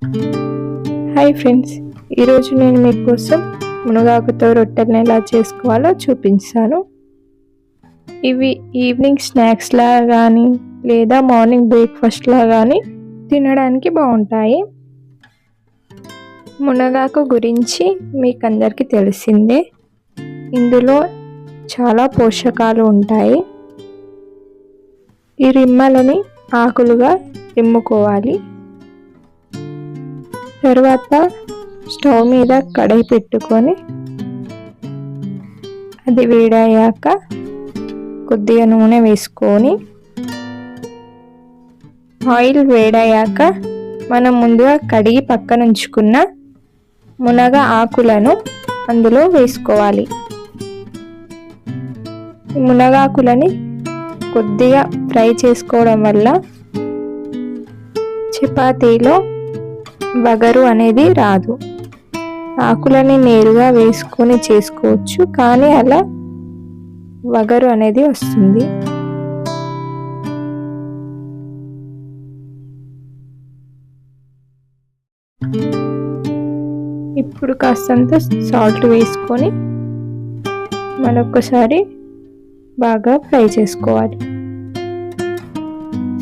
Hi friends, ఈరోజు నేను మీకోసం మునగాకుతో రొట్టెలను ఎలా చేసుకోవాలో చూపించాను. ఇవి ఈవినింగ్ స్నాక్స్ లాగా కానీ లేదా మార్నింగ్ బ్రేక్ఫాస్ట్ లాగా కానీ తినడానికి బాగుంటాయి. మునగాకు గురించి మీకు అందరికీ తెలిసిందే. ఇందులో చాలా పోషకాలు ఉంటాయి. ఈ రిమ్మలని ఆకులుగా రిమ్ముకోవాలి. తర్వాత స్టవ్ మీద కడాయి పెట్టుకొని అది వేడయ్యాక కొద్దిగా నూనె వేసుకొని ఆయిల్ వేడయ్యాక మనం ముందుగా కడిగి పక్కన ఉంచుకున్న మునగ ఆకులను అందులో వేసుకోవాలి. మునగాకులని కొద్దిగా ఫ్రై చేసుకోవడం వల్ల చపాతీలో వగరు అనేది రాదు. ఆకులని నేరుగా వేసుకొని చేసుకోవచ్చు, కానీ అలా వగరు అనేది వస్తుంది. ఇప్పుడు కాస్తంత సాల్ట్ వేసుకొని మరొకసారి బాగా ఫ్రై చేసుకోవాలి.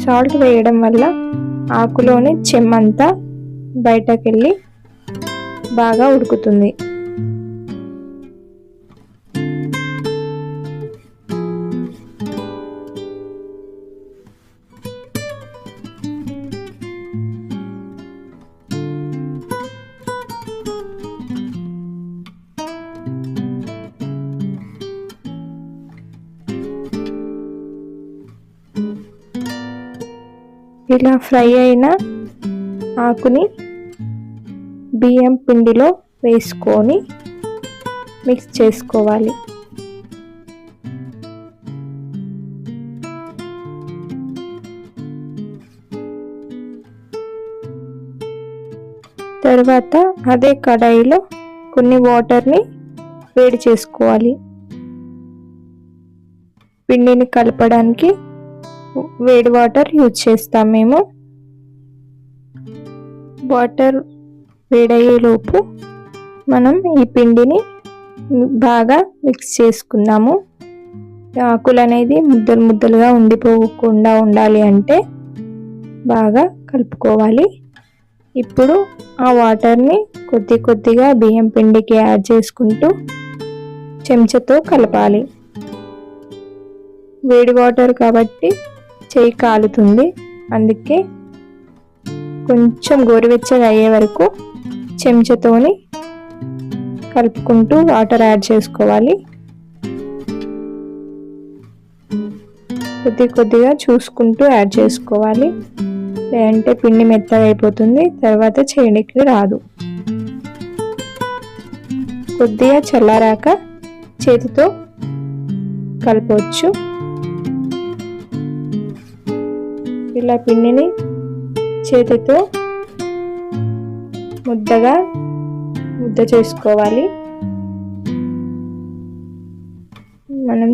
సాల్ట్ వేయడం వల్ల ఆకులోని చెమ్మంతా బయటకెళ్ళి బాగా ఉడుకుతుంది. ఇలా ఫ్రై అయిన ఆకుని బియ్యం పిండిలో వేసుకొని మిక్స్ చేసుకోవాలి. తర్వాత అదే కడాయిలో కొన్ని వాటర్ని వేడి చేసుకోవాలి. పిండిని కలపడానికి వేడి వాటర్ యూజ్ చేస్తాం మేము. వాటర్ వేడయ్యేలోపు మనం ఈ పిండిని బాగా మిక్స్ చేసుకుందాము. ఆకులు అనేది ముద్దలు ముద్దలుగా ఉండిపోకుండా ఉండాలి అంటే బాగా కలుపుకోవాలి. ఇప్పుడు ఆ వాటర్ని కొద్ది కొద్దిగా బియ్యం పిండికి యాడ్ చేసుకుంటూ చెంచాతో కలపాలి. వేడి వాటర్ కాబట్టి చేయి కాలుతుంది, అందుకే కొంచెం గోరువెచ్చగా అయ్యే వరకు చెంచాతోని కలుపుకుంటూ వాటర్ యాడ్ చేసుకోవాలి. కొద్ది కొద్దిగా చూసుకుంటూ యాడ్ చేసుకోవాలి, లేదంటే పిండి మెత్తగా అయిపోతుంది, తర్వాత చేయడానికి రాదు. కొద్దిగా చల్లారాక చేతితో కలపవచ్చు. ఇలా పిండిని చేతితో ముద్ద చేసుకోవాలి. మనం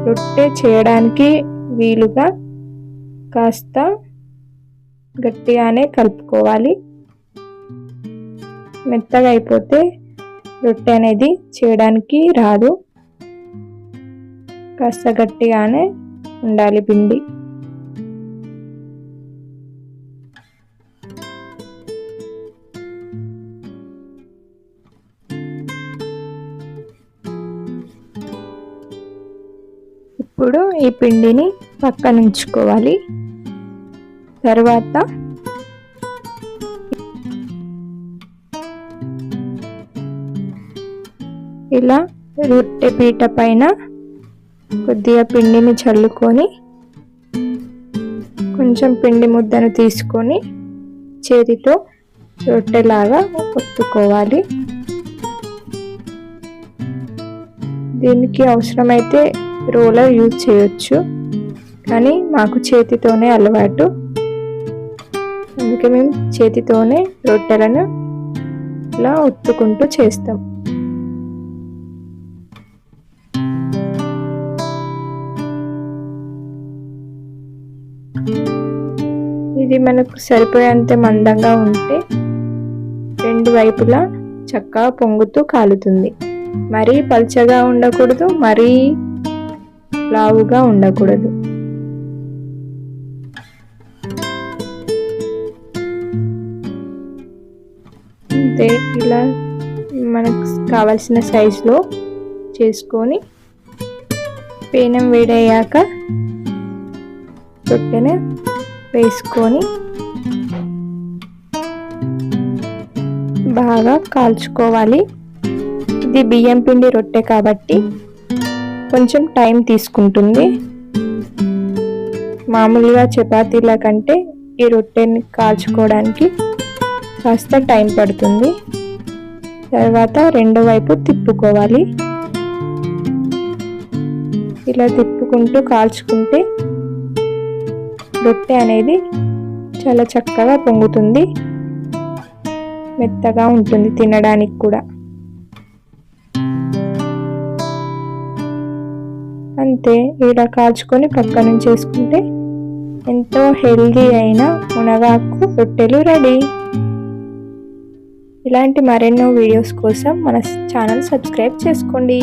రొట్టె చేయడానికి వీలుగా కాస్త గట్టిగానే కలుపుకోవాలి. మెత్తగా అయిపోతే రొట్టె అనేది చేయడానికి రాదు. కాస్త గట్టిగానే ఉండాలి పిండి. ఇప్పుడు ఈ పిండిని పక్కన ఉంచుకోవాలి. తర్వాత ఇలా రొట్టె పీట పైన కొద్దిగా పిండిని చల్లుకొని కొంచెం పిండి ముద్దను తీసుకొని చేతితో రొట్టెలాగా ఒత్తుకోవాలి. దీనికి అవసరమైతే రోలర్ యూజ్ చేయొచ్చు, కానీ మాకు చేతితోనే అలవాటు, అందుకే మేము చేతితోనే రొట్టెలను ఇలా ఒత్తుకుంటూ చేస్తాం. ఇది ఇది మనకు సరిపోయేంత మందంగా ఉంటే రెండు వైపులా చక్కగా పొంగుతూ కాలుతుంది. మరీ పల్చగా ఉండకూడదు, మరీ లావుగా ఉండకూడదు. అంతే, ఇలా మనకు కావలసిన సైజులో చేసుకొని పేనం వేడయ్యాక రొట్టెను వేసుకొని బాగా కాల్చుకోవాలి. ఇది బియ్యం పిండి రొట్టె కాబట్టి కొంచెం టైం తీసుకుంటుంది. మామూలుగా చపాతీల కంటే ఈ రొట్టెని కాల్చుకోవడానికి కాస్త టైం పడుతుంది. తర్వాత రెండో వైపు తిప్పుకోవాలి. ఇలా తిప్పుకుంటూ కాల్చుకుంటే రొట్టె అనేది చాలా చక్కగా పొంగుతుంది, మెత్తగా ఉంటుంది తినడానికి కూడా. అంతే, ఇలా కాల్చుకొని పక్కన చేసుకుంటే ఎంతో హెల్దీ అయిన మునగాకు రొట్టెలు రెడీ. ఇలాంటి మరెన్నో వీడియోస్ కోసం మన ఛానల్ సబ్స్క్రైబ్ చేసుకోండి.